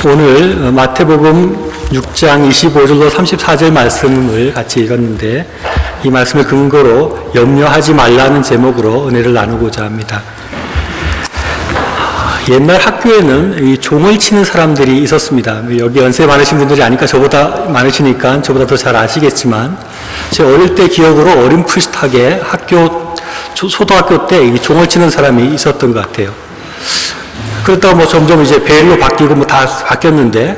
오늘 마태복음 6장 25절로 34절 말씀을 같이 읽었는데 이 말씀을 근거로 염려하지 말라는 제목으로 은혜를 나누고자 합니다. 옛날 학교에는 이 종을 치는 사람들이 있었습니다. 여기 연세 많으신 분들이 아니까 저보다 많으시니까 저보다 더 잘 아시겠지만 제 어릴 때 기억으로 어림풋하게 초등학교 때 이 종을 치는 사람이 있었던 것 같아요. 그러다가 뭐 점점 이제 벨로 바뀌고 뭐 다 바뀌었는데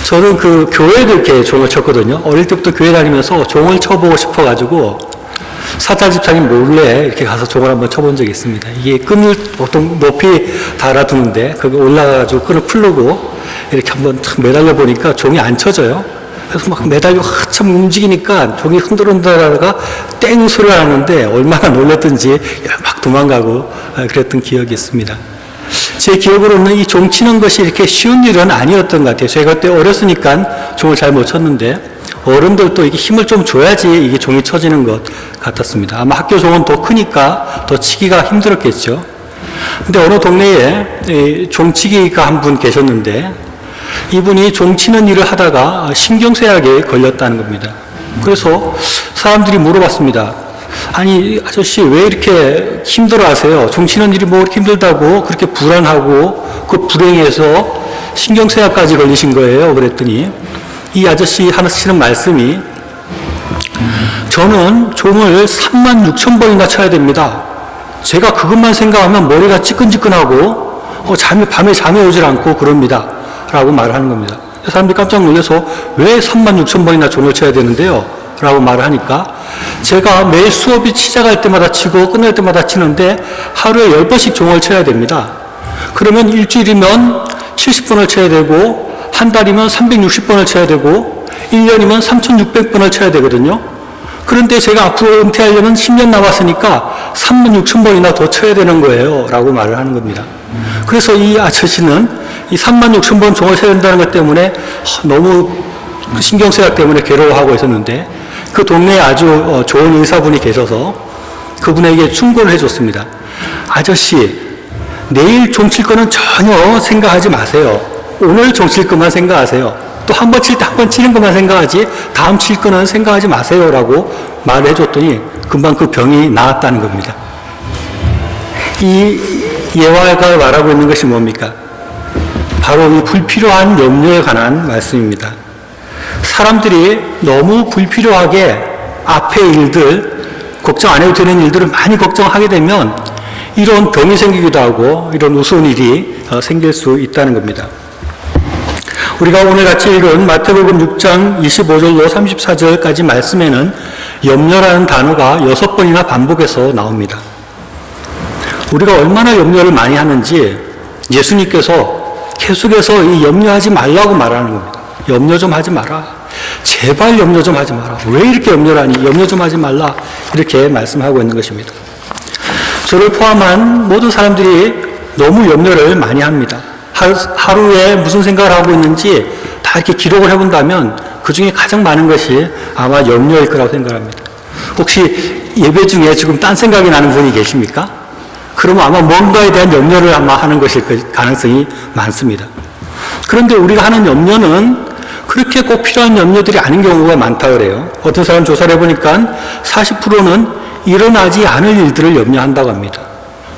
저는 그 교회도 이렇게 종을 쳤거든요. 어릴 때부터 교회 다니면서 종을 쳐보고 싶어가지고 사찰 집사님 몰래 이렇게 가서 종을 한번 쳐본 적이 있습니다. 이게 끈을 보통 높이 달아두는데 거기 올라가가지고 끈을 풀르고 이렇게 한번 매달려 보니까 종이 안 쳐져요. 그래서 막 매달려 한참 움직이니까 종이 흔들흔들하다가 땡 소리가 나는데 얼마나 놀랐던지 막 도망가고 그랬던 기억이 있습니다. 제 기억으로는 이 종 치는 것이 이렇게 쉬운 일은 아니었던 것 같아요. 제가 그때 어렸으니까 종을 잘 못 쳤는데 어른들도 이게 힘을 좀 줘야지 이게 종이 쳐지는 것 같았습니다. 아마 학교 종은 더 크니까 더 치기가 힘들었겠죠. 근데 어느 동네에 종치기가 한 분 계셨는데 이분이 종치는 일을 하다가 신경쇠약에 걸렸다는 겁니다. 그래서 사람들이 물어봤습니다. 아니 아저씨 왜 이렇게 힘들어하세요? 종치는 일이 뭐 이렇게 힘들다고 그렇게 불안하고 그 불행해서 신경쇠약까지 걸리신 거예요? 그랬더니 이 아저씨 하시는 말씀이 저는 종을 36,000번이나 쳐야 됩니다. 제가 그것만 생각하면 머리가 찌끈찌끈하고 밤에 잠이 오질 않고 그럽니다. 라고 말을 하는 겁니다. 사람들이 깜짝 놀라서 왜 36,000번이나 종을 쳐야 되는데요? 라고 말을 하니까 제가 매일 수업이 시작할 때마다 치고 끝날 때마다 치는데 하루에 10번씩 종을 쳐야 됩니다. 그러면 일주일이면 70번을 쳐야 되고 한 달이면 360번을 쳐야 되고 1년이면 3,600번을 쳐야 되거든요. 그런데 제가 앞으로 은퇴하려면 10년 남았으니까 36,000번이나 더 쳐야 되는 거예요. 라고 말을 하는 겁니다. 그래서 이 아저씨는 이 36,000번 종을 쳐야 된다는 것 때문에 너무 신경쇠약 때문에 괴로워하고 있었는데 그 동네에 아주 좋은 의사분이 계셔서 그분에게 충고를 해줬습니다. 아저씨, 내일 종 칠 거는 전혀 생각하지 마세요. 오늘 종 칠 것만 생각하세요. 또 한 번 칠 때 한 번 치는 것만 생각하지 다음 칠 거는 생각하지 마세요. 라고 말을 해줬더니 금방 그 병이 나았다는 겁니다. 이 예화가 말하고 있는 것이 뭡니까? 바로 이 불필요한 염려에 관한 말씀입니다. 사람들이 너무 불필요하게 앞의 일들, 걱정 안 해도 되는 일들을 많이 걱정하게 되면 이런 병이 생기기도 하고 이런 우스운 일이 생길 수 있다는 겁니다. 우리가 오늘 같이 읽은 마태복음 6장 25절로 34절까지 말씀에는 염려라는 단어가 6번이나 반복해서 나옵니다. 우리가 얼마나 염려를 많이 하는지 예수님께서 계속해서 이 염려하지 말라고 말하는 겁니다. 염려 좀 하지 마라. 제발 염려 좀 하지 마라. 왜 이렇게 염려를 하니? 염려 좀 하지 말라. 이렇게 말씀하고 있는 것입니다. 저를 포함한 모든 사람들이 너무 염려를 많이 합니다. 하루에 무슨 생각을 하고 있는지 다 이렇게 기록을 해본다면 그 중에 가장 많은 것이 아마 염려일 거라고 생각합니다. 혹시 예배 중에 지금 딴 생각이 나는 분이 계십니까? 그러면 아마 뭔가에 대한 염려를 아마 하는 것일 가능성이 많습니다. 그런데 우리가 하는 염려는 그렇게 꼭 필요한 염려들이 아닌 경우가 많다 그래요. 어떤 사람 조사를 해보니까 40%는 일어나지 않을 일들을 염려한다고 합니다.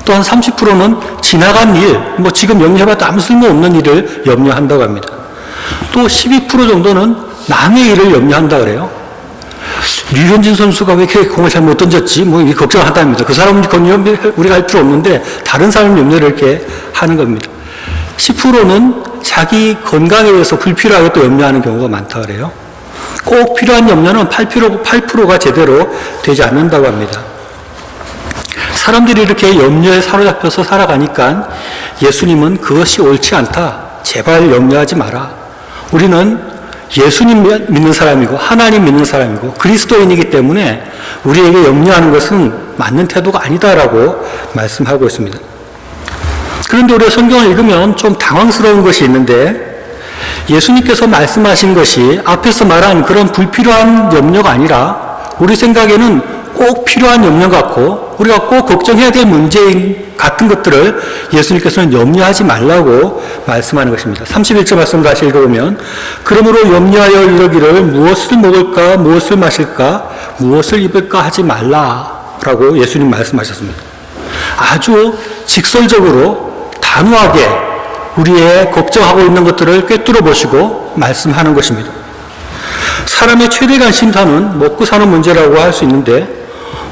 또한 30%는 지나간 일, 뭐 지금 염려해봐도 아무 쓸모없는 일을 염려한다고 합니다. 또 12% 정도는 남의 일을 염려한다 그래요. 류현진 선수가 왜 이렇게 공을 잘 못 던졌지? 뭐 걱정한답니다. 그 사람은 우리가 할 필요 없는데 다른 사람 염려를 이렇게 하는 겁니다. 10%는 자기 건강에 대해서 불필요하게 또 염려하는 경우가 많다 그래요. 꼭 필요한 염려는 8%가 제대로 되지 않는다고 합니다. 사람들이 이렇게 염려에 사로잡혀서 살아가니까 예수님은 그것이 옳지 않다. 제발 염려하지 마라. 우리는 예수님 믿는 사람이고 하나님 믿는 사람이고 그리스도인이기 때문에 우리에게 염려하는 것은 맞는 태도가 아니다라고 말씀하고 있습니다. 그런데 우리가 성경을 읽으면 좀 당황스러운 것이 있는데 예수님께서 말씀하신 것이 앞에서 말한 그런 불필요한 염려가 아니라 우리 생각에는 꼭 필요한 염려 같고 우리가 꼭 걱정해야 될 문제 같은 것들을 예수님께서는 염려하지 말라고 말씀하는 것입니다. 31절 말씀 다시 읽어보면 그러므로 염려하여 이르기를 무엇을 먹을까 무엇을 마실까 무엇을 입을까 하지 말라라고 예수님 말씀하셨습니다. 아주 직설적으로 단호하게 우리의 걱정하고 있는 것들을 꿰뚫어 보시고 말씀하는 것입니다. 사람의 최대 관심사는 먹고 사는 문제라고 할 수 있는데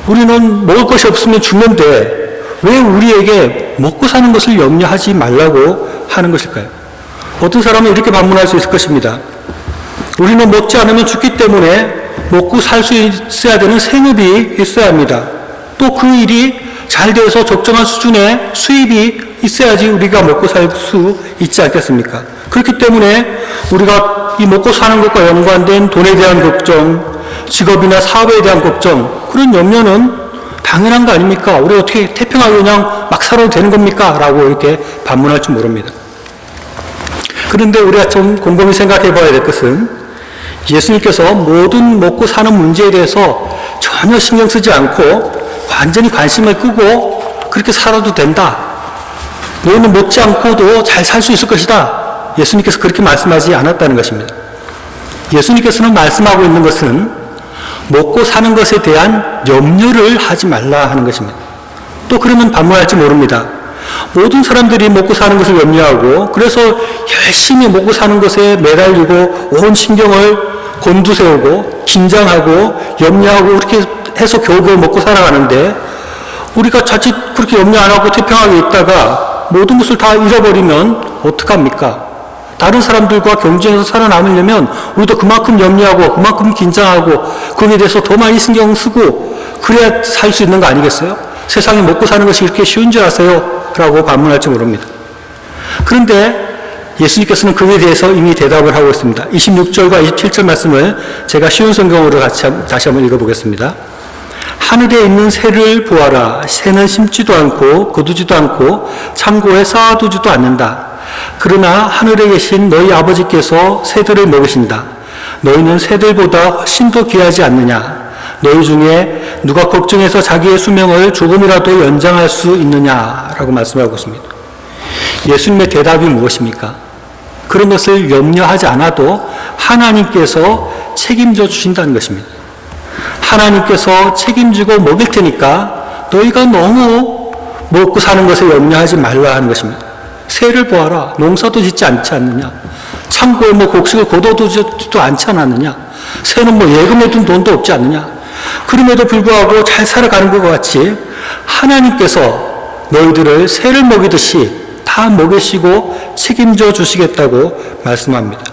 우리는 먹을 것이 없으면 죽는데 왜 우리에게 먹고 사는 것을 염려하지 말라고 하는 것일까요? 어떤 사람은 이렇게 반문할 수 있을 것입니다. 우리는 먹지 않으면 죽기 때문에 먹고 살 수 있어야 되는 생업이 있어야 합니다. 또 그 일이 잘 되어서 적정한 수준의 수입이 있어야지 우리가 먹고 살 수 있지 않겠습니까? 그렇기 때문에 우리가 이 먹고 사는 것과 연관된 돈에 대한 걱정, 직업이나 사업에 대한 걱정, 그런 염려는 당연한 거 아닙니까? 우리 어떻게 태평하게 그냥 막 살아도 되는 겁니까? 라고 이렇게 반문할 줄 모릅니다. 그런데 우리가 좀 곰곰이 생각해 봐야 될 것은 예수님께서 모든 먹고 사는 문제에 대해서 전혀 신경 쓰지 않고 완전히 관심을 끄고 그렇게 살아도 된다. 너희는 먹지 않고도 잘 살 수 있을 것이다. 예수님께서 그렇게 말씀하지 않았다는 것입니다. 예수님께서는 말씀하고 있는 것은 먹고 사는 것에 대한 염려를 하지 말라 하는 것입니다. 또 그러면 반문할지 모릅니다. 모든 사람들이 먹고 사는 것을 염려하고 그래서 열심히 먹고 사는 것에 매달리고 온 신경을 곤두세우고 긴장하고 염려하고 그렇게 해서 겨우겨우 먹고 살아가는데 우리가 자칫 그렇게 염려 안 하고 태평하게 있다가 모든 것을 다 잃어버리면 어떡합니까? 다른 사람들과 경쟁해서 살아남으려면 우리도 그만큼 염려하고 그만큼 긴장하고 거기에 대해서 더 많이 신경 쓰고 그래야 살 수 있는 거 아니겠어요? 세상에 먹고 사는 것이 이렇게 쉬운 줄 아세요? 라고 반문할지 모릅니다. 그런데 예수님께서는 그에 대해서 이미 대답을 하고 있습니다. 26절과 27절 말씀을 제가 쉬운 성경으로 다시 한번 읽어보겠습니다. 하늘에 있는 새를 보아라. 새는 심지도 않고 거두지도 않고 창고에 쌓아두지도 않는다. 그러나 하늘에 계신 너희 아버지께서 새들을 먹이신다. 너희는 새들보다 훨씬 더 귀하지 않느냐? 너희 중에 누가 걱정해서 자기의 수명을 조금이라도 연장할 수 있느냐라고 말씀하고 있습니다. 예수님의 대답이 무엇입니까? 그런 것을 염려하지 않아도 하나님께서 책임져 주신다는 것입니다. 하나님께서 책임지고 먹일 테니까 너희가 너무 먹고 사는 것에 염려하지 말라 하는 것입니다. 새를 보아라. 농사도 짓지 않지 않느냐. 창고에 곡식을 거둬두지도 않지 않았느냐. 새는 예금해둔 돈도 없지 않느냐. 그럼에도 불구하고 잘 살아가는 것 같이 하나님께서 너희들을 새를 먹이듯이 다 먹이시고 책임져 주시겠다고 말씀합니다.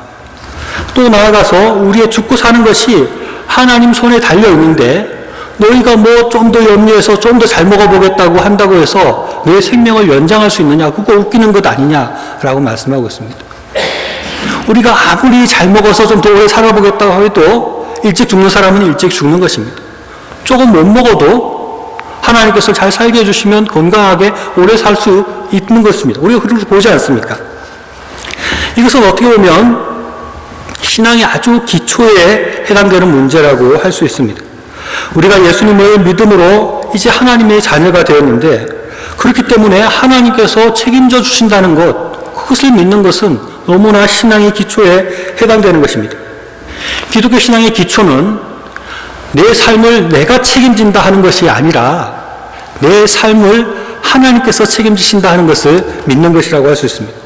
또 나아가서 우리의 죽고 사는 것이 하나님 손에 달려 있는데 너희가 좀 더 염려해서 좀 더 잘 먹어보겠다고 한다고 해서 내 생명을 연장할 수 있느냐? 그거 웃기는 것 아니냐라고 말씀하고 있습니다. 우리가 아무리 잘 먹어서 좀 더 오래 살아보겠다고 해도 일찍 죽는 사람은 일찍 죽는 것입니다. 조금 못 먹어도 하나님께서 잘 살게 해주시면 건강하게 오래 살 수 있는 것입니다. 우리가 그렇게 보지 않습니까? 이것은 어떻게 보면 신앙이 아주 기초에 해당되는 문제라고 할 수 있습니다. 우리가 예수님을 믿음으로 이제 하나님의 자녀가 되었는데 그렇기 때문에 하나님께서 책임져 주신다는 것, 그것을 믿는 것은 너무나 신앙의 기초에 해당되는 것입니다. 기독교 신앙의 기초는 내 삶을 내가 책임진다 하는 것이 아니라 내 삶을 하나님께서 책임지신다 하는 것을 믿는 것이라고 할 수 있습니다.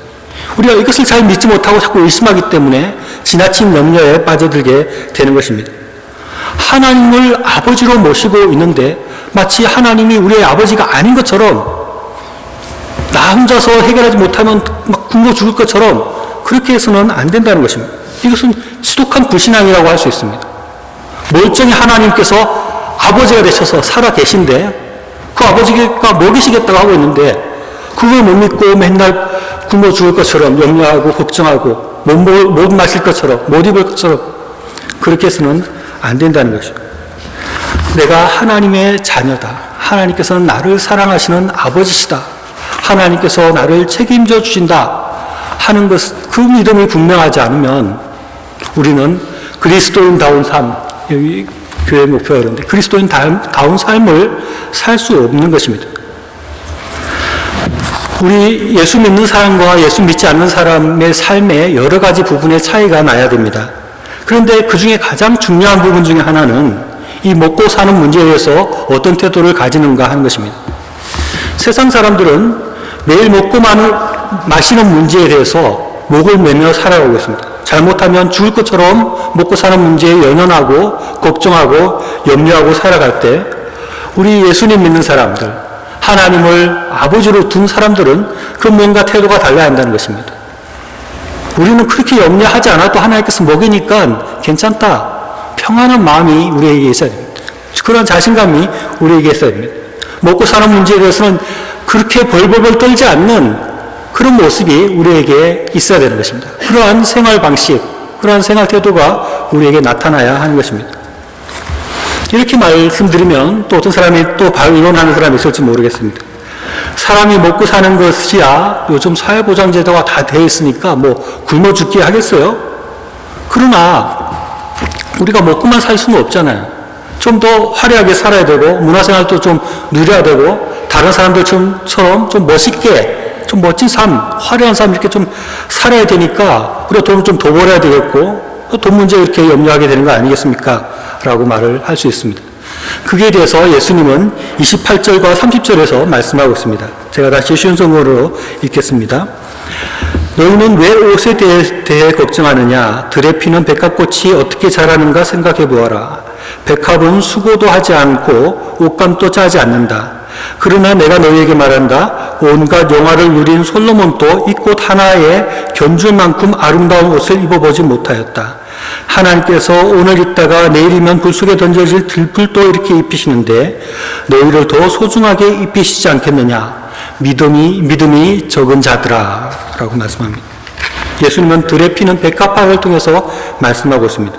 우리가 이것을 잘 믿지 못하고 자꾸 의심하기 때문에 지나친 염려에 빠져들게 되는 것입니다. 하나님을 아버지로 모시고 있는데 마치 하나님이 우리의 아버지가 아닌 것처럼 나 혼자서 해결하지 못하면 막 굶어 죽을 것처럼 그렇게 해서는 안 된다는 것입니다. 이것은 지독한 불신앙이라고 할 수 있습니다. 멀쩡히 하나님께서 아버지가 되셔서 살아 계신데 그 아버지가 먹이시겠다고 하고 있는데 그걸 못 믿고 맨날 굶어 죽을 것처럼 염려하고 걱정하고 못 마실 것처럼 못 입을 것처럼 그렇게 해서는 안 된다는 것이죠. 내가 하나님의 자녀다. 하나님께서는 나를 사랑하시는 아버지시다. 하나님께서 나를 책임져 주신다 하는 것, 그 믿음이 분명하지 않으면 우리는 그리스도인다운 삶, 교회의 목표가 그런데 그리스도인다운 삶을 살 수 없는 것입니다. 우리 예수 믿는 사람과 예수 믿지 않는 사람의 삶에 여러 가지 부분의 차이가 나야 됩니다. 그런데 그 중에 가장 중요한 부분 중에 하나는 이 먹고 사는 문제에 대해서 어떤 태도를 가지는가 하는 것입니다. 세상 사람들은 매일 먹고 마시는 문제에 대해서 목을 매며 살아가고 있습니다. 잘못하면 죽을 것처럼 먹고 사는 문제에 연연하고 걱정하고 염려하고 살아갈 때 우리 예수님 믿는 사람들, 하나님을 아버지로 둔 사람들은 그 뭔가 태도가 달라야 한다는 것입니다. 우리는 그렇게 염려하지 않아도 하나님께서 먹이니까 괜찮다. 평안한 마음이 우리에게 있어야 됩니다. 그런 자신감이 우리에게 있어야 됩니다. 먹고 사는 문제에 대해서는 그렇게 벌벌벌 떨지 않는 그런 모습이 우리에게 있어야 되는 것입니다. 그러한 생활 방식, 그러한 생활 태도가 우리에게 나타나야 하는 것입니다. 이렇게 말씀드리면 또 어떤 사람이 또 반론하는 사람이 있을지 모르겠습니다. 사람이 먹고 사는 것이야 요즘 사회보장제도가 다 되어 있으니까 뭐 굶어 죽게 하겠어요? 그러나 우리가 먹고만 살 수는 없잖아요. 좀 더 화려하게 살아야 되고 문화생활도 좀 누려야 되고 다른 사람들처럼 좀 멋있게 좀 멋진 삶, 화려한 삶 이렇게 좀 살아야 되니까 그리고 돈을 좀 더 벌어야 되겠고 돈 문제 이렇게 염려하게 되는 거 아니겠습니까? 라고 말을 할 수 있습니다. 그에 대해서 예수님은 28절과 30절에서 말씀하고 있습니다. 제가 다시 쉬운 성어로 읽겠습니다. 너희는 왜 옷에 대해 걱정하느냐? 들에 피는 백합꽃이 어떻게 자라는가 생각해 보아라. 백합은 수고도 하지 않고 옷감도 짜지 않는다. 그러나 내가 너희에게 말한다. 온갖 영화를 누린 솔로몬도 이 꽃 하나에 견줄 만큼 아름다운 옷을 입어보지 못하였다. 하나님께서 오늘 있다가 내일이면 불 속에 던져질 들풀도 이렇게 입히시는데 너희를 더 소중하게 입히시지 않겠느냐. 믿음이 적은 자들아 라고 말씀합니다. 예수님은 들에 피는 백합화를 통해서 말씀하고 있습니다.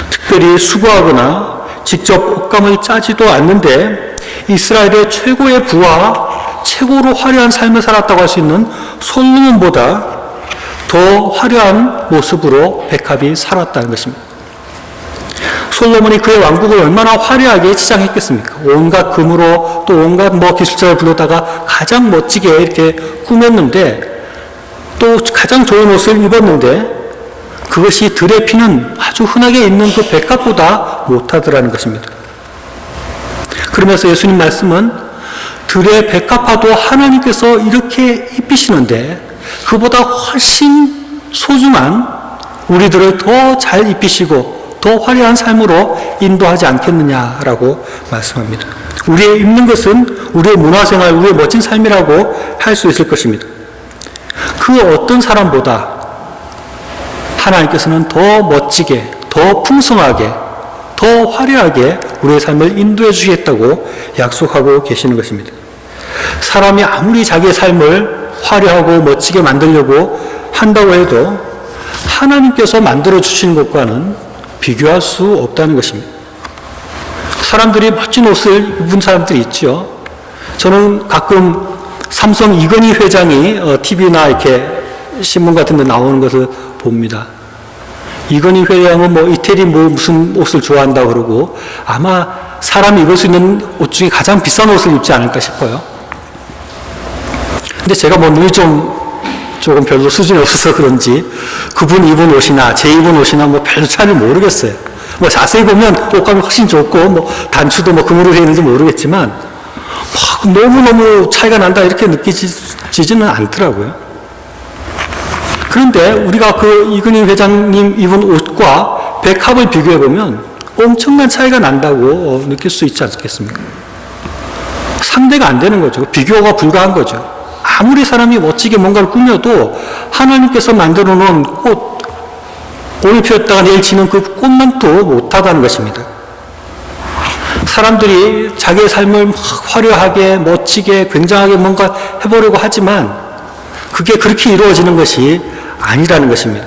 특별히 수고하거나 직접 옷감을 짜지도 않는데 이스라엘의 최고의 부와 최고로 화려한 삶을 살았다고 할 수 있는 솔로몬보다 더 화려한 모습으로 백합이 살았다는 것입니다. 솔로몬이 그의 왕국을 얼마나 화려하게 치장했겠습니까? 온갖 금으로 또 온갖 기술자를 불러다가 가장 멋지게 이렇게 꾸몄는데 또 가장 좋은 옷을 입었는데 그것이 들에 피는 아주 흔하게 있는 그 백합보다 못하더라는 것입니다. 그러면서 예수님 말씀은 들의 백합화도 하나님께서 이렇게 입히시는데 그보다 훨씬 소중한 우리들을 더 잘 입히시고 더 화려한 삶으로 인도하지 않겠느냐라고 말씀합니다. 우리의 입는 것은 우리의 문화생활, 우리의 멋진 삶이라고 할 수 있을 것입니다. 그 어떤 사람보다 하나님께서는 더 멋지게, 더 풍성하게, 더 화려하게 우리의 삶을 인도해 주시겠다고 약속하고 계시는 것입니다. 사람이 아무리 자기의 삶을 화려하고 멋지게 만들려고 한다고 해도 하나님께서 만들어 주신 것과는 비교할 수 없다는 것입니다. 사람들이 멋진 옷을 입은 사람들이 있죠. 저는 가끔 삼성 이건희 회장이 TV나 이렇게 신문 같은 데 나오는 것을 봅니다. 이건희 회장은 이태리 무슨 옷을 좋아한다고 그러고 아마 사람이 입을 수 있는 옷 중에 가장 비싼 옷을 입지 않을까 싶어요. 근데 제가 눈이 조금 별로 수준이 없어서 그런지 그분 입은 옷이나 제 입은 옷이나 별로 차이를 모르겠어요. 자세히 보면 옷감이 훨씬 좋고 단추도 금으로 되어 있는지 모르겠지만 너무너무 차이가 난다 이렇게 느끼지는 않더라고요. 그런데 우리가 그 이근희 회장님 입은 옷과 백합을 비교해 보면 엄청난 차이가 난다고 느낄 수 있지 않겠습니까? 상대가 안 되는 거죠. 비교가 불가한 거죠. 아무리 사람이 멋지게 뭔가를 꾸며도 하나님께서 만들어 놓은 꽃, 오늘 피었다가 내일 지는 그 꽃만도 못하다는 것입니다. 사람들이 자기의 삶을 화려하게, 멋지게, 굉장하게 뭔가 해보려고 하지만 그게 그렇게 이루어지는 것이 아니라는 것입니다.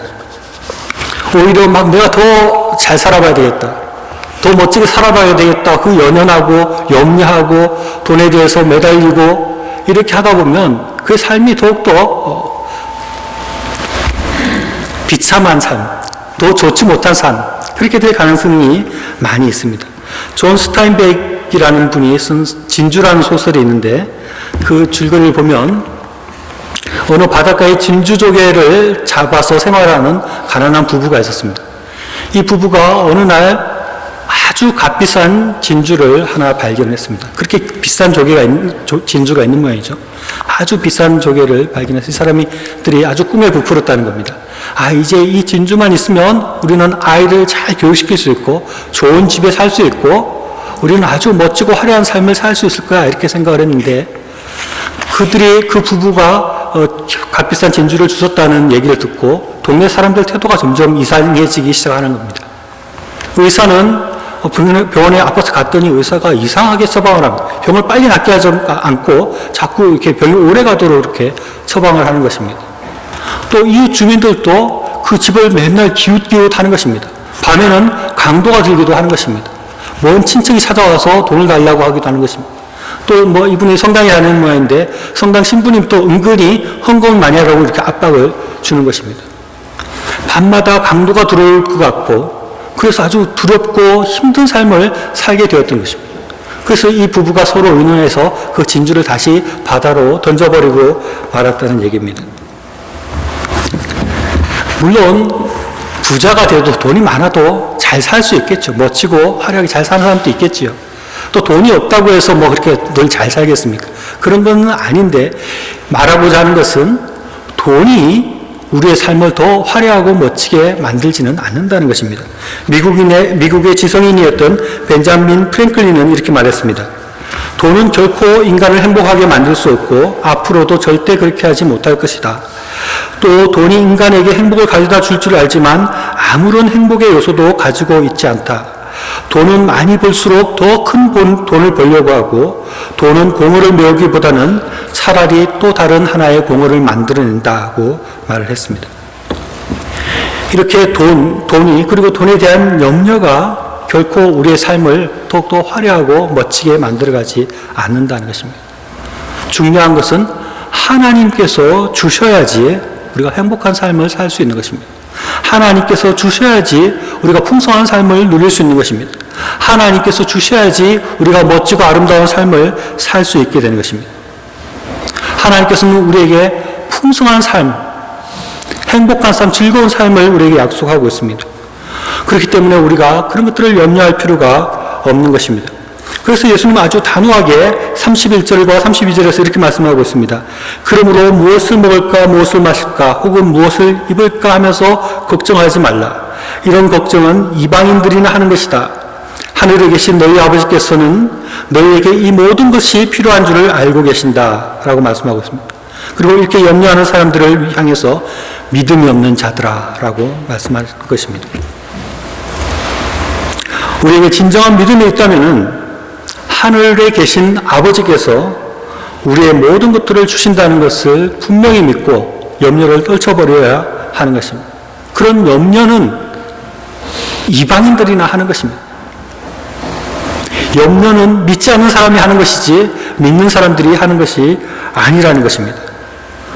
오히려 내가 더 잘 살아봐야 되겠다. 더 멋지게 살아봐야 되겠다. 그 연연하고 염려하고 돈에 대해서 매달리고 이렇게 하다 보면 그 삶이 더욱더 비참한 삶, 더 좋지 못한 삶 그렇게 될 가능성이 많이 있습니다. 존 스타인백이라는 분이 쓴 진주라는 소설이 있는데 그 줄거리를 보면 어느 바닷가에 진주조개를 잡아서 생활하는 가난한 부부가 있었습니다. 이 부부가 어느 날 아주 값비싼 진주를 하나 발견했습니다. 그렇게 비싼 진주가 있는 모양이죠. 아주 비싼 조개를 발견해서 이 사람들이 아주 꿈에 부풀었다는 겁니다. 이제 이 진주만 있으면 우리는 아이를 잘 교육시킬 수 있고 좋은 집에 살 수 있고 우리는 아주 멋지고 화려한 삶을 살 수 있을 거야, 이렇게 생각을 했는데 그 부부가 값비싼 진주를 주셨다는 얘기를 듣고 동네 사람들 태도가 점점 이상해지기 시작하는 겁니다. 의사는 병원에 아파서 갔더니 의사가 이상하게 처방을 합니다. 병을 빨리 낫게 하지 않고 자꾸 이렇게 병이 오래 가도록 이렇게 처방을 하는 것입니다. 또 이웃 주민들도 그 집을 맨날 기웃기웃 하는 것입니다. 밤에는 강도가 들기도 하는 것입니다. 먼 친척이 찾아와서 돈을 달라고 하기도 하는 것입니다. 또 이분이 성당에 다니는 모양인데 성당 신부님도 은근히 헌금을 많이 하라고 이렇게 압박을 주는 것입니다. 밤마다 강도가 들어올 것 같고 그래서 아주 두렵고 힘든 삶을 살게 되었던 것입니다. 그래서 이 부부가 서로 의논해서 그 진주를 다시 바다로 던져버리고 말았다는 얘기입니다. 물론 부자가 돼도 돈이 많아도 잘 살 수 있겠죠. 멋지고 화려하게 잘 사는 사람도 있겠지요. 또 돈이 없다고 해서 그렇게 늘 잘 살겠습니까? 그런 건 아닌데 말하고자 하는 것은 돈이 우리의 삶을 더 화려하고 멋지게 만들지는 않는다는 것입니다. 미국의 지성인이었던 벤자민 프랭클린은 이렇게 말했습니다. 돈은 결코 인간을 행복하게 만들 수 없고 앞으로도 절대 그렇게 하지 못할 것이다. 또 돈이 인간에게 행복을 가져다 줄 줄 알지만 아무런 행복의 요소도 가지고 있지 않다. 돈은 많이 벌수록 더 큰 돈을 벌려고 하고 돈은 공허를 메우기보다는 차라리 또 다른 하나의 공허를 만들어낸다고 말을 했습니다. 이렇게 돈이 그리고 돈에 대한 염려가 결코 우리의 삶을 더욱더 화려하고 멋지게 만들어가지 않는다는 것입니다. 중요한 것은 하나님께서 주셔야지 우리가 행복한 삶을 살 수 있는 것입니다. 하나님께서 주셔야지 우리가 풍성한 삶을 누릴 수 있는 것입니다. 하나님께서 주셔야지 우리가 멋지고 아름다운 삶을 살 수 있게 되는 것입니다. 하나님께서는 우리에게 풍성한 삶, 행복한 삶, 즐거운 삶을 우리에게 약속하고 있습니다. 그렇기 때문에 우리가 그런 것들을 염려할 필요가 없는 것입니다. 그래서 예수님은 아주 단호하게 31절과 32절에서 이렇게 말씀하고 있습니다. 그러므로 무엇을 먹을까, 무엇을 마실까, 혹은 무엇을 입을까 하면서 걱정하지 말라. 이런 걱정은 이방인들이나 하는 것이다. 하늘에 계신 너희 아버지께서는 너희에게 이 모든 것이 필요한 줄을 알고 계신다. 라고 말씀하고 있습니다. 그리고 이렇게 염려하는 사람들을 향해서 믿음이 없는 자들아 라고 말씀할 것입니다. 우리에게 진정한 믿음이 있다면은 하늘에 계신 아버지께서 우리의 모든 것들을 주신다는 것을 분명히 믿고 염려를 떨쳐버려야 하는 것입니다. 그런 염려는 이방인들이나 하는 것입니다. 염려는 믿지 않는 사람이 하는 것이지 믿는 사람들이 하는 것이 아니라는 것입니다.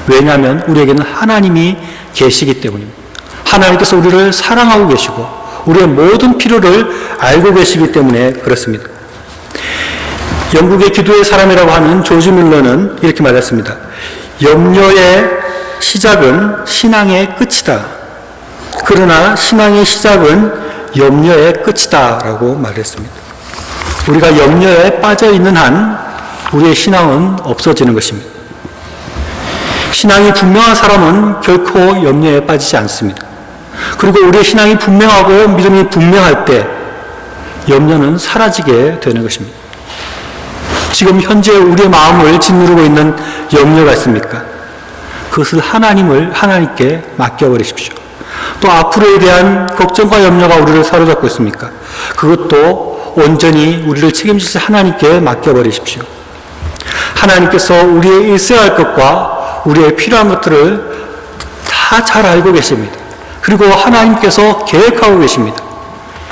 왜냐하면 우리에게는 하나님이 계시기 때문입니다. 하나님께서 우리를 사랑하고 계시고 우리의 모든 필요를 알고 계시기 때문에 그렇습니다. 영국의 기도의 사람이라고 하는 조지 뮬러는 이렇게 말했습니다. 염려의 시작은 신앙의 끝이다. 그러나 신앙의 시작은 염려의 끝이다 라고 말했습니다. 우리가 염려에 빠져 있는 한 우리의 신앙은 없어지는 것입니다. 신앙이 분명한 사람은 결코 염려에 빠지지 않습니다. 그리고 우리의 신앙이 분명하고 믿음이 분명할 때 염려는 사라지게 되는 것입니다. 지금 현재 우리의 마음을 짓누르고 있는 염려가 있습니까? 그것을 하나님께 맡겨버리십시오. 또 앞으로에 대한 걱정과 염려가 우리를 사로잡고 있습니까? 그것도 온전히 우리를 책임지실 하나님께 맡겨버리십시오. 하나님께서 우리의 있어야 할 것과 우리의 필요한 것들을 다 잘 알고 계십니다. 그리고 하나님께서 계획하고 계십니다.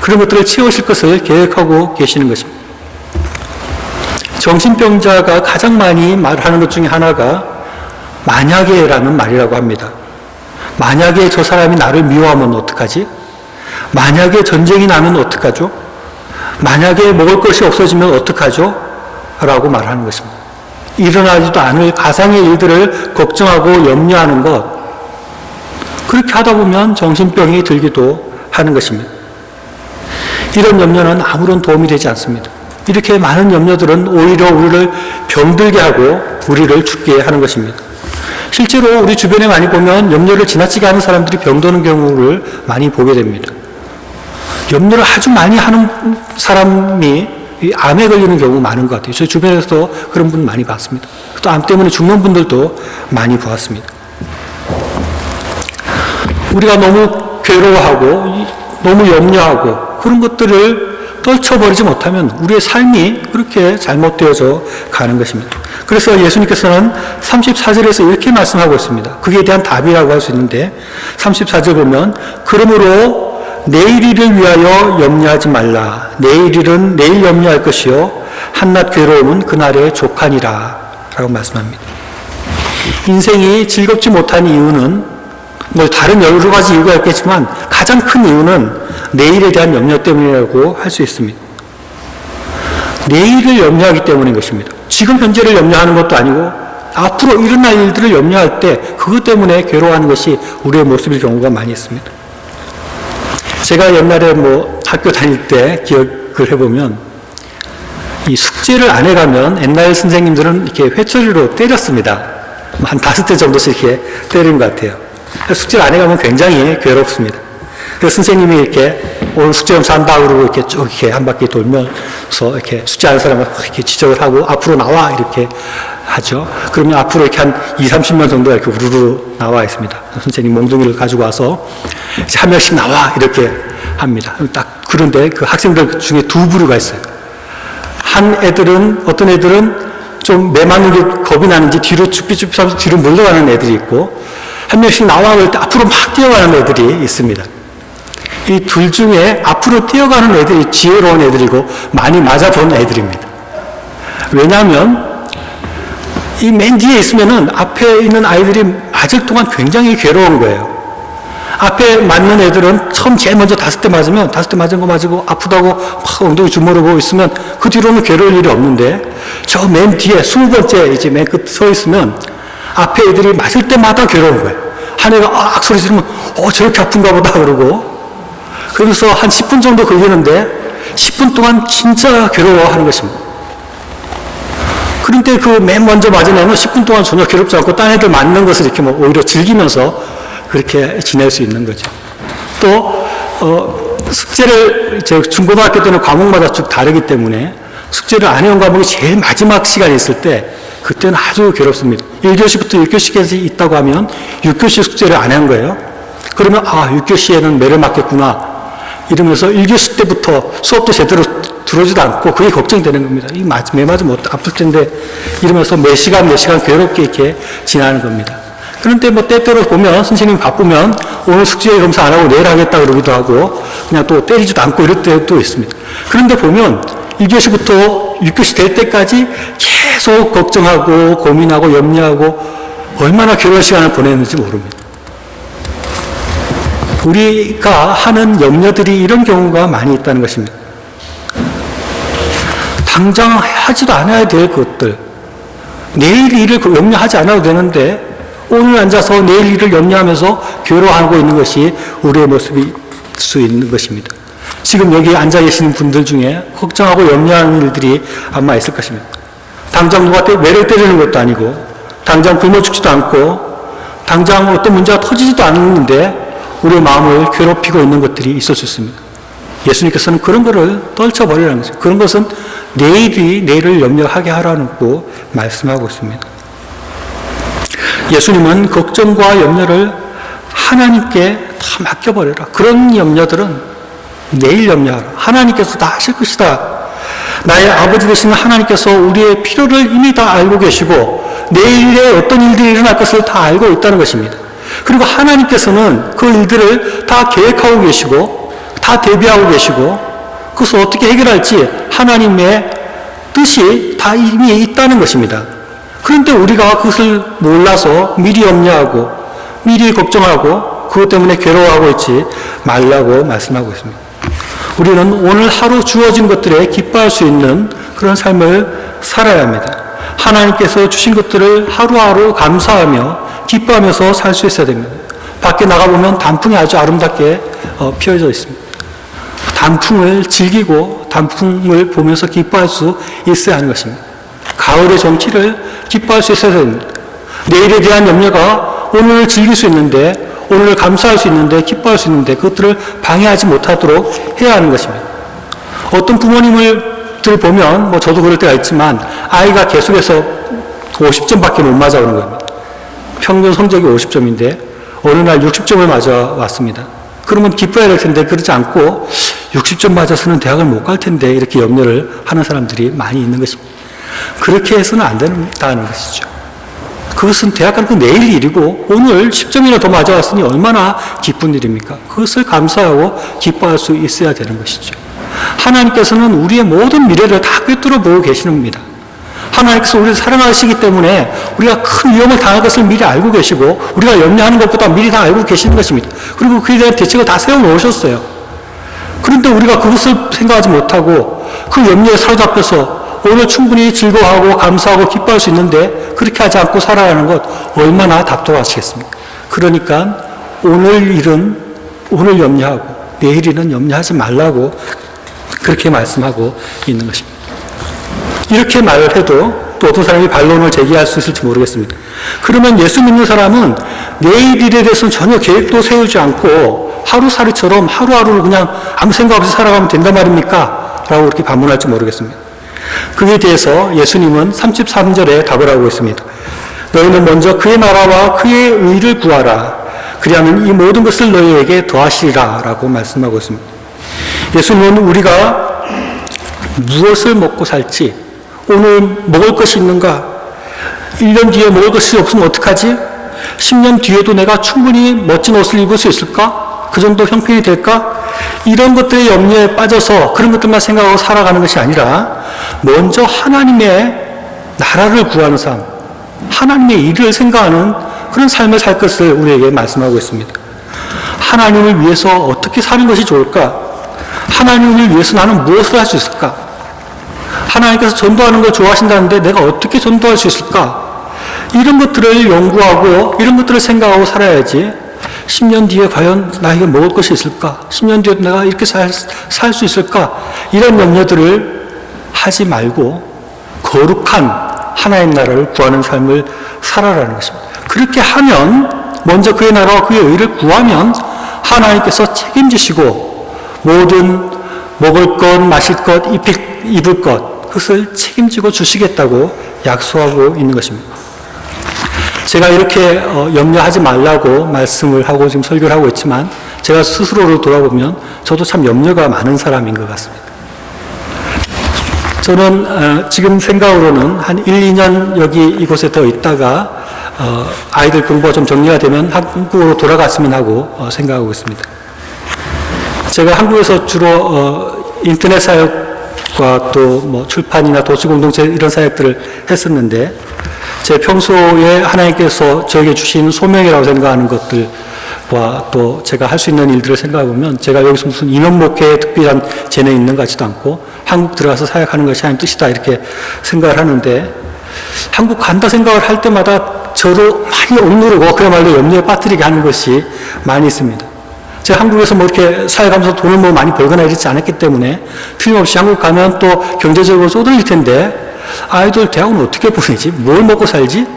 그런 것들을 채우실 것을 계획하고 계시는 것입니다. 정신병자가 가장 많이 말하는 것 중에 하나가 만약에라는 말이라고 합니다. 만약에 저 사람이 나를 미워하면 어떡하지? 만약에 전쟁이 나면 어떡하죠? 만약에 먹을 것이 없어지면 어떡하죠? 라고 말하는 것입니다. 일어나지도 않을 가상의 일들을 걱정하고 염려하는 것, 그렇게 하다 보면 정신병이 들기도 하는 것입니다. 이런 염려는 아무런 도움이 되지 않습니다. 이렇게 많은 염려들은 오히려 우리를 병들게 하고 우리를 죽게 하는 것입니다. 실제로 우리 주변에 많이 보면 염려를 지나치게 하는 사람들이 병드는 경우를 많이 보게 됩니다. 염려를 아주 많이 하는 사람이 암에 걸리는 경우가 많은 것 같아요. 저희 주변에서 그런 분 많이 봤습니다. 또 암 때문에 죽는 분들도 많이 보았습니다. 우리가 너무 괴로워하고 너무 염려하고 그런 것들을 떨쳐버리지 못하면 우리의 삶이 그렇게 잘못되어져 가는 것입니다. 그래서 예수님께서는 34절에서 이렇게 말씀하고 있습니다. 그에 대한 답이라고 할 수 있는데 34절 보면 그러므로 내일 일을 위하여 염려하지 말라. 내일 일은 내일 염려할 것이요 한낱 괴로움은 그날의 족하니라 라고 말씀합니다. 인생이 즐겁지 못한 이유는 다른 여러 가지 이유가 있겠지만 가장 큰 이유는 내일에 대한 염려 때문이라고 할 수 있습니다. 내일을 염려하기 때문인 것입니다. 지금 현재를 염려하는 것도 아니고 앞으로 일어날 일들을 염려할 때 그것 때문에 괴로워하는 것이 우리의 모습일 경우가 많이 있습니다. 제가 옛날에 학교 다닐 때 기억을 해보면 이 숙제를 안 해가면 옛날 선생님들은 이렇게 회초리로 때렸습니다. 한 5대 정도씩 이렇게 때리는 것 같아요. 숙제를 안 해가면 굉장히 괴롭습니다. 그래서 선생님이 이렇게 오늘 숙제 점수 한다 그러고 이렇게 쭉 이렇게 한 바퀴 돌면서 이렇게 숙제하는 사람을 이렇게 지적을 하고 앞으로 나와 이렇게 하죠. 그러면 앞으로 이렇게 한 20-30명 정도가 이렇게 우르르 나와 있습니다. 선생님 몽둥이를 가지고 와서 한 명씩 나와 이렇게 합니다. 딱 그런데 그 학생들 중에 두 부류가 있어요. 어떤 애들은 좀 매맞는 게 겁이 나는지 뒤로 쭈삐쭈삐 하면서 뒤로 물러가는 애들이 있고 한 명씩 나와 그럴 때 앞으로 막 뛰어가는 애들이 있습니다. 이 둘 중에 앞으로 뛰어가는 애들이 지혜로운 애들이고 많이 맞아본 애들입니다. 왜냐하면 이 맨 뒤에 있으면은 앞에 있는 아이들이 맞을 동안 굉장히 괴로운 거예요. 앞에 맞는 애들은 처음 제일 먼저 5대 맞으면 5대 맞은 거 맞고 아프다고 막 엉덩이 주무르고 있으면 그 뒤로는 괴로울 일이 없는데 저 맨 뒤에 20번째 이제 맨 끝 서 있으면 앞에 애들이 맞을 때마다 괴로운 거예요. 한 애가 악 소리 지르면 저렇게 아픈가 보다 그러고 그러면서 한 10분 정도 걸리는데 10분 동안 진짜 괴로워하는 것입니다. 그런데 그 맨 먼저 맞은 애는 10분 동안 전혀 괴롭지 않고 딴 애들 맞는 것을 이렇게 오히려 즐기면서 그렇게 지낼 수 있는 거죠. 또 숙제를 중고등학교 때는 과목마다 쭉 다르기 때문에 숙제를 안 해온 과목이 제일 마지막 시간에 있을 때 그때는 아주 괴롭습니다. 1교시부터 6교시까지 있다고 하면 6교시 숙제를 안 한 거예요. 그러면 6교시에는 매를 맞겠구나 이러면서 1교시 때부터 수업도 제대로 들어오지도 않고 그게 걱정되는 겁니다. 매 맞으면 아플 텐데 이러면서 몇 시간 괴롭게 이렇게 지나는 겁니다. 그런데 때때로 보면 선생님이 바쁘면 오늘 숙제 검사 안 하고 내일 하겠다 그러기도 하고 그냥 또 때리지도 않고 이럴 때도 있습니다. 그런데 보면 1교시부터 6교시 될 때까지 계속 걱정하고 고민하고 염려하고 얼마나 괴로운 시간을 보냈는지 모릅니다. 우리가 하는 염려들이 이런 경우가 많이 있다는 것입니다. 당장 하지도 않아야 될 것들, 내일 일을 염려하지 않아도 되는데 오늘 앉아서 내일 일을 염려하면서 괴로워하고 있는 것이 우리의 모습일 수 있는 것입니다. 지금 여기 앉아 계시는 분들 중에 걱정하고 염려하는 일들이 아마 있을 것입니다. 당장 누구한테 매를 때리는 것도 아니고 당장 굶어 죽지도 않고 당장 어떤 문제가 터지지도 않는데 우리의 마음을 괴롭히고 있는 것들이 있을 수 있습니다. 예수님께서는 그런 것을 떨쳐버리라는 거죠. 그런 것은 내일이 내일을 염려하게 하라고 말씀하고 있습니다. 예수님은 걱정과 염려를 하나님께 다 맡겨버려라. 그런 염려들은 내일 염려하라. 하나님께서 다 하실 것이다. 나의 아버지 되시는 하나님께서 우리의 필요를 이미 다 알고 계시고 내일에 어떤 일들이 일어날 것을 다 알고 있다는 것입니다. 그리고 하나님께서는 그 일들을 다 계획하고 계시고 다 대비하고 계시고 그것을 어떻게 해결할지 하나님의 뜻이 다 이미 있다는 것입니다. 그런데 우리가 그것을 몰라서 미리 염려하고 미리 걱정하고 그것 때문에 괴로워하고 있지 말라고 말씀하고 있습니다. 우리는 오늘 하루 주어진 것들에 기뻐할 수 있는 그런 삶을 살아야 합니다. 하나님께서 주신 것들을 하루하루 감사하며 기뻐하면서 살 수 있어야 됩니다. 밖에 나가보면 단풍이 아주 아름답게 피어져 있습니다. 단풍을 즐기고 단풍을 보면서 기뻐할 수 있어야 하는 것입니다. 가을의 정취를 기뻐할 수 있어야 됩니다. 내일에 대한 염려가 오늘을 즐길 수 있는데, 오늘을 감사할 수 있는데, 기뻐할 수 있는데 그것들을 방해하지 못하도록 해야 하는 것입니다. 어떤 부모님을 보면 저도 그럴 때가 있지만 아이가 계속해서 50점밖에 못 맞아오는 겁니다. 평균 성적이 50점인데 어느 날 60점을 맞아왔습니다. 그러면 기뻐해야 될 텐데 그러지 않고 60점 맞아서는 대학을 못 갈 텐데 이렇게 염려를 하는 사람들이 많이 있는 것입니다. 그렇게 해서는 안 된다는 것이죠. 그것은 대학 가는 그 내일 일이고 오늘 10점이나 더 맞아왔으니 얼마나 기쁜 일입니까? 그것을 감사하고 기뻐할 수 있어야 되는 것이죠. 하나님께서는 우리의 모든 미래를 다 꿰뚫어 보고 계십니다. 하나님께서 우리를 사랑하시기 때문에 우리가 큰 위험을 당할 것을 미리 알고 계시고 우리가 염려하는 것보다 미리 다 알고 계시는 것입니다. 그리고 그에 대한 대책을 다 세워놓으셨어요. 그런데 우리가 그것을 생각하지 못하고 그 염려에 사로잡혀서 오늘 충분히 즐거워하고 감사하고 기뻐할 수 있는데 그렇게 하지 않고 살아가는 것 얼마나 답답하시겠습니까? 그러니까 오늘 일은 오늘 염려하고 내일 일은 염려하지 말라고 그렇게 말씀하고 있는 것입니다. 이렇게 말을 해도 또 어떤 사람이 반론을 제기할 수 있을지 모르겠습니다. 그러면 예수 믿는 사람은 내일 일에 대해서는 전혀 계획도 세우지 않고 하루살이처럼 하루하루를 그냥 아무 생각 없이 살아가면 된단 말입니까? 라고 그렇게 반문할지 모르겠습니다. 그에 대해서 예수님은 33절에 답을 하고 있습니다. 너희는 먼저 그의 나라와 그의 의를 구하라. 그리하면 이 모든 것을 너희에게 더하시리라 라고 말씀하고 있습니다. 예수님은 우리가 무엇을 먹고 살지, 오늘 먹을 것이 있는가, 1년 뒤에 먹을 것이 없으면 어떡하지? 10년 뒤에도 내가 충분히 멋진 옷을 입을 수 있을까? 그 정도 형편이 될까? 이런 것들의 염려에 빠져서 그런 것들만 생각하고 살아가는 것이 아니라 먼저 하나님의 나라를 구하는 삶, 하나님의 일을 생각하는 그런 삶을 살 것을 우리에게 말씀하고 있습니다. 하나님을 위해서 어떻게 사는 것이 좋을까? 하나님을 위해서 나는 무엇을 할 수 있을까? 하나님께서 전도하는 걸 좋아하신다는데 내가 어떻게 전도할 수 있을까? 이런 것들을 연구하고 이런 것들을 생각하고 살아야지 10년 뒤에 과연 나에게 먹을 것이 있을까? 10년 뒤에 내가 이렇게 살 수 있을까? 이런 염려들을 하지 말고 거룩한 하나님 나라를 구하는 삶을 살아라는 것입니다. 그렇게 하면 먼저 그의 나라와 그의 의를 구하면 하나님께서 책임지시고 모든 먹을 것, 마실 것, 입을 것 그것을 책임지고 주시겠다고 약속하고 있는 것입니다. 제가 이렇게 염려하지 말라고 말씀을 하고 지금 설교를 하고 있지만 제가 스스로를 돌아보면 저도 참 염려가 많은 사람인 것 같습니다. 저는 지금 생각으로는 한 1, 2년 여기 이곳에 더 있다가 아이들 공부가 좀 정리가 되면 한국으로 돌아갔으면 하고 생각하고 있습니다. 제가 한국에서 주로 인터넷 사역과 또 뭐 출판이나 도시공동체 이런 사역들을 했었는데 제 평소에 하나님께서 저에게 주신 소명이라고 생각하는 것들과 또 제가 할 수 있는 일들을 생각해보면 제가 여기서 무슨 인원 목회에 특별한 재능이 있는 것 같지도 않고 한국 들어가서 사역하는 것이 하나님 뜻이다 이렇게 생각을 하는데 한국 간다 생각을 할 때마다 저를 많이 억누르고 그야말로 염려에 빠뜨리게 하는 것이 많이 있습니다. 제가 한국에서 뭐 이렇게 사역하면서 돈을 뭐 많이 벌거나 이러지 않았기 때문에 틀림없이 한국 가면 또 경제적으로 쏟아질 텐데 아이들 대학은 어떻게 보내지? 뭘 먹고 살지?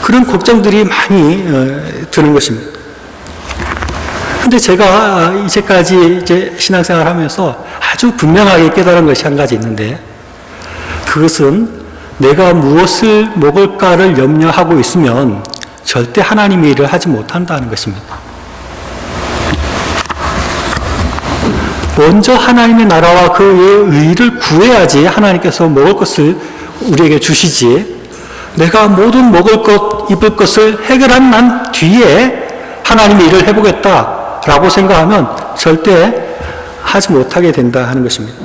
그런 걱정들이 많이 드는 것입니다. 근데 제가 이제까지 이제 신앙생활 하면서 아주 분명하게 깨달은 것이 한 가지 있는데 그것은 내가 무엇을 먹을까를 염려하고 있으면 절대 하나님의 일을 하지 못한다는 것입니다. 먼저 하나님의 나라와 그의 의를 구해야지 하나님께서 먹을 것을 우리에게 주시지 내가 모든 먹을 것, 입을 것을 해결한 난 뒤에 하나님의 일을 해보겠다라고 생각하면 절대 하지 못하게 된다 하는 것입니다.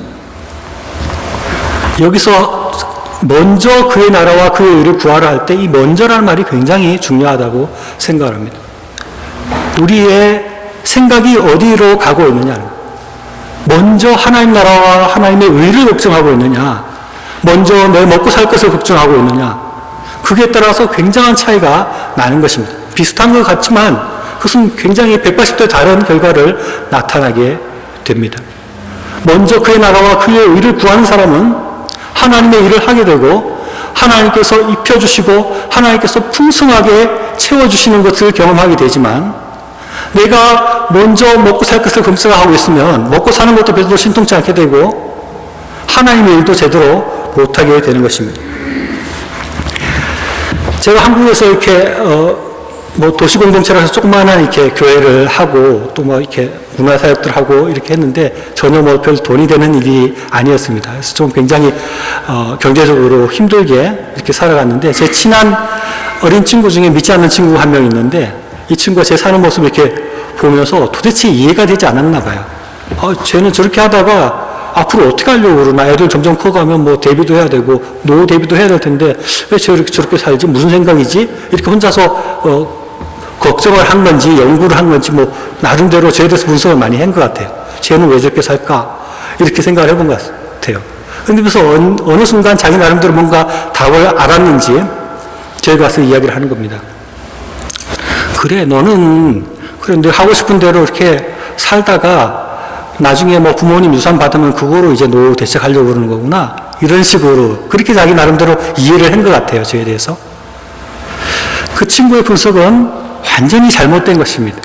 여기서 먼저 그의 나라와 그의 의를 구하라 할 때 이 먼저라는 말이 굉장히 중요하다고 생각합니다. 우리의 생각이 어디로 가고 있느냐 먼저 하나님 나라와 하나님의 의를 걱정하고 있느냐, 먼저 내 먹고 살 것을 걱정하고 있느냐, 그에 따라서 굉장한 차이가 나는 것입니다. 비슷한 것 같지만 그것은 굉장히 180도 다른 결과를 나타나게 됩니다. 먼저 그의 나라와 그의 의를 구하는 사람은 하나님의 일을 하게 되고 하나님께서 입혀주시고 하나님께서 풍성하게 채워주시는 것을 경험하게 되지만, 내가 먼저 먹고 살 것을 걱정하고 있으면 먹고 사는 것도 별로 신통치 않게 되고 하나님의 일도 제대로 못하게 되는 것입니다. 제가 한국에서 이렇게 도시공동체라서 조그마한 이렇게 교회를 하고 또 이렇게 문화사역들 하고 이렇게 했는데 전혀 별 돈이 되는 일이 아니었습니다. 그래서 좀 굉장히 경제적으로 힘들게 이렇게 살아갔는데, 제 친한 어린 친구 중에 믿지 않는 친구가 한 명 있는데, 이 친구가 제 사는 모습을 이렇게 보면서 도대체 이해가 되지 않았나 봐요. 쟤는 저렇게 하다가 앞으로 어떻게 하려고 그러나, 애들 점점 커가면 데뷔도 해야 되고 노후 데뷔도 해야 될 텐데 왜 저렇게 살지, 무슨 생각이지, 이렇게 혼자서 걱정을 한 건지 연구를 한 건지 나름대로 저에 대해서 분석을 많이 한 것 같아요. 쟤는 왜 저렇게 살까, 이렇게 생각을 해본 것 같아요. 그런데 그래서 어느 순간 자기 나름대로 뭔가 답을 알았는지 저희가 와서 이야기를 하는 겁니다. 그래, 너는 늘 하고 싶은 대로 이렇게 살다가 나중에 부모님 유산 받으면 그거로 이제 노후 대책하려고 그러는 거구나, 이런 식으로 그렇게 자기 나름대로 이해를 한 것 같아요, 저에 대해서. 그 친구의 분석은 완전히 잘못된 것입니다.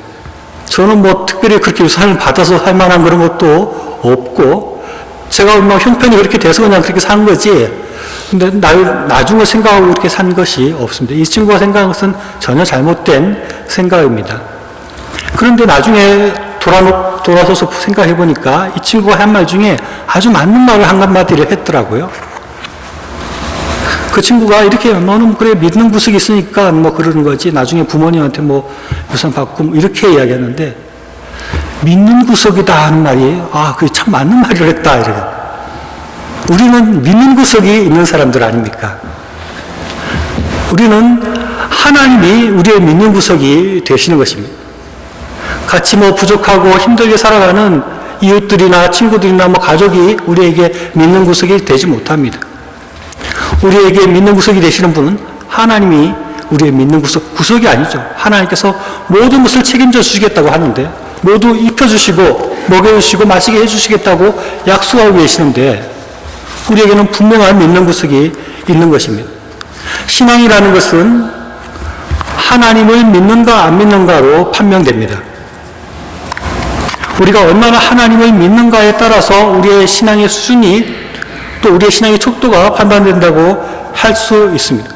저는 특별히 그렇게 유산을 받아서 할 만한 그런 것도 없고, 제가 형편이 그렇게 돼서 그냥 그렇게 산 거지, 근데 나중을 생각하고 그렇게 산 것이 없습니다. 이 친구가 생각한 것은 전혀 잘못된 생각입니다. 그런데 나중에 돌아서서 생각해 보니까 이 친구가 한 말 중에 아주 맞는 말을 한마디를 했더라고요. 그 친구가 이렇게, 너는 그래 믿는 구석이 있으니까 그러는 거지, 나중에 부모님한테 유산 받고 이렇게 이야기하는데, 믿는 구석이다 하는 말이 그게 참 맞는 말을 했다, 이렇게. 우리는 믿는 구석이 있는 사람들 아닙니까? 우리는 하나님이 우리의 믿는 구석이 되시는 것입니다. 같이 부족하고 힘들게 살아가는 이웃들이나 친구들이나 가족이 우리에게 믿는 구석이 되지 못합니다. 우리에게 믿는 구석이 되시는 분은 하나님이 우리의 믿는 구석이 아니죠. 하나님께서 모든 것을 책임져 주시겠다고 하는데, 모두 입혀주시고 먹여주시고 마시게 해주시겠다고 약속하고 계시는데, 우리에게는 분명한 믿는 구석이 있는 것입니다. 신앙이라는 것은 하나님을 믿는가 안 믿는가로 판명됩니다. 우리가 얼마나 하나님을 믿는가에 따라서 우리의 신앙의 수준이, 또 우리의 신앙의 척도가 판단된다고 할 수 있습니다.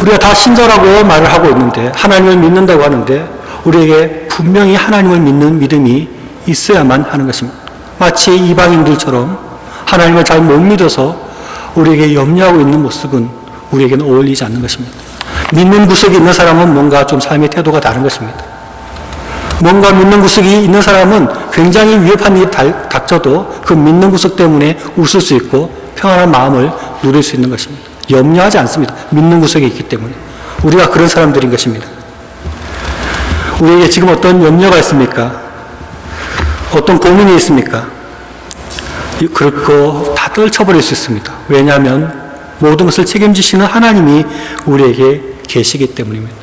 우리가 다 신자라고 말을 하고 있는데, 하나님을 믿는다고 하는데, 우리에게 분명히 하나님을 믿는 믿음이 있어야만 하는 것입니다. 마치 이방인들처럼 하나님을 잘 못 믿어서 우리에게 염려하고 있는 모습은 우리에게는 어울리지 않는 것입니다. 믿는 구석이 있는 사람은 뭔가 좀 삶의 태도가 다른 것입니다. 뭔가 믿는 구석이 있는 사람은 굉장히 위협한 일이 닥쳐도 그 믿는 구석 때문에 웃을 수 있고 평안한 마음을 누릴 수 있는 것입니다. 염려하지 않습니다. 믿는 구석이 있기 때문에. 우리가 그런 사람들인 것입니다. 우리에게 지금 어떤 염려가 있습니까? 어떤 고민이 있습니까? 그거 다 떨쳐버릴 수 있습니다. 왜냐하면 모든 것을 책임지시는 하나님이 우리에게 계시기 때문입니다.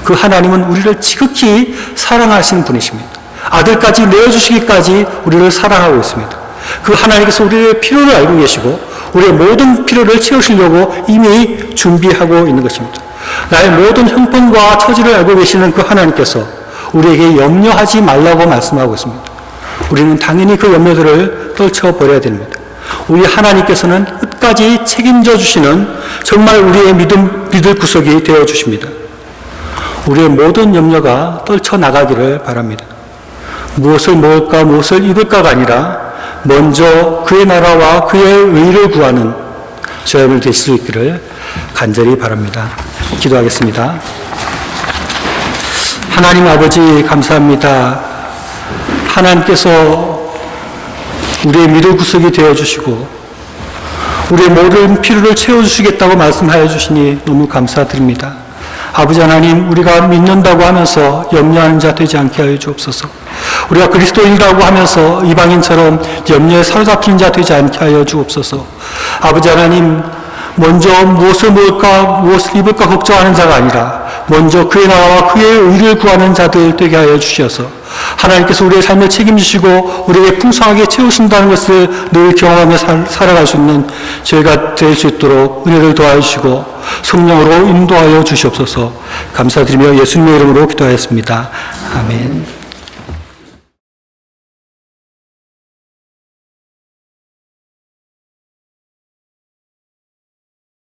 그 하나님은 우리를 지극히 사랑하시는 분이십니다. 아들까지 내어주시기까지 우리를 사랑하고 있습니다. 그 하나님께서 우리의 필요를 알고 계시고 우리의 모든 필요를 채우시려고 이미 준비하고 있는 것입니다. 나의 모든 형편과 처지를 알고 계시는 그 하나님께서 우리에게 염려하지 말라고 말씀하고 있습니다. 우리는 당연히 그 염려들을 떨쳐버려야 됩니다. 우리 하나님께서는 끝까지 책임져 주시는 정말 우리의 믿을 구석이 되어 주십니다. 우리의 모든 염려가 떨쳐나가기를 바랍니다. 무엇을 먹을까 무엇을 입을까가 아니라 먼저 그의 나라와 그의 의를 구하는 저희들 되실 수 있기를 간절히 바랍니다. 기도하겠습니다. 하나님 아버지 감사합니다. 하나님께서 우리의 믿을 구석이 되어주시고 우리의 모든 필요를 채워주시겠다고 말씀하여 주시니 너무 감사드립니다. 아버지 하나님, 우리가 믿는다고 하면서 염려하는 자 되지 않게 하여 주옵소서. 우리가 그리스도인이라고 하면서 이방인처럼 염려에 사로잡힌 자 되지 않게 하여 주옵소서. 아버지 하나님, 먼저 무엇을 먹을까, 무엇을 입을까 걱정하는 자가 아니라 먼저 그의 나라와 그의 의를 구하는 자들 되게 하여 주셔서 하나님께서 우리의 삶을 책임지시고 우리에게 풍성하게 채우신다는 것을 늘 경험하며 살아갈 수 있는 저희가 될 수 있도록 은혜를 도와주시고 성령으로 인도하여 주시옵소서. 감사드리며 예수님의 이름으로 기도하였습니다. 아멘.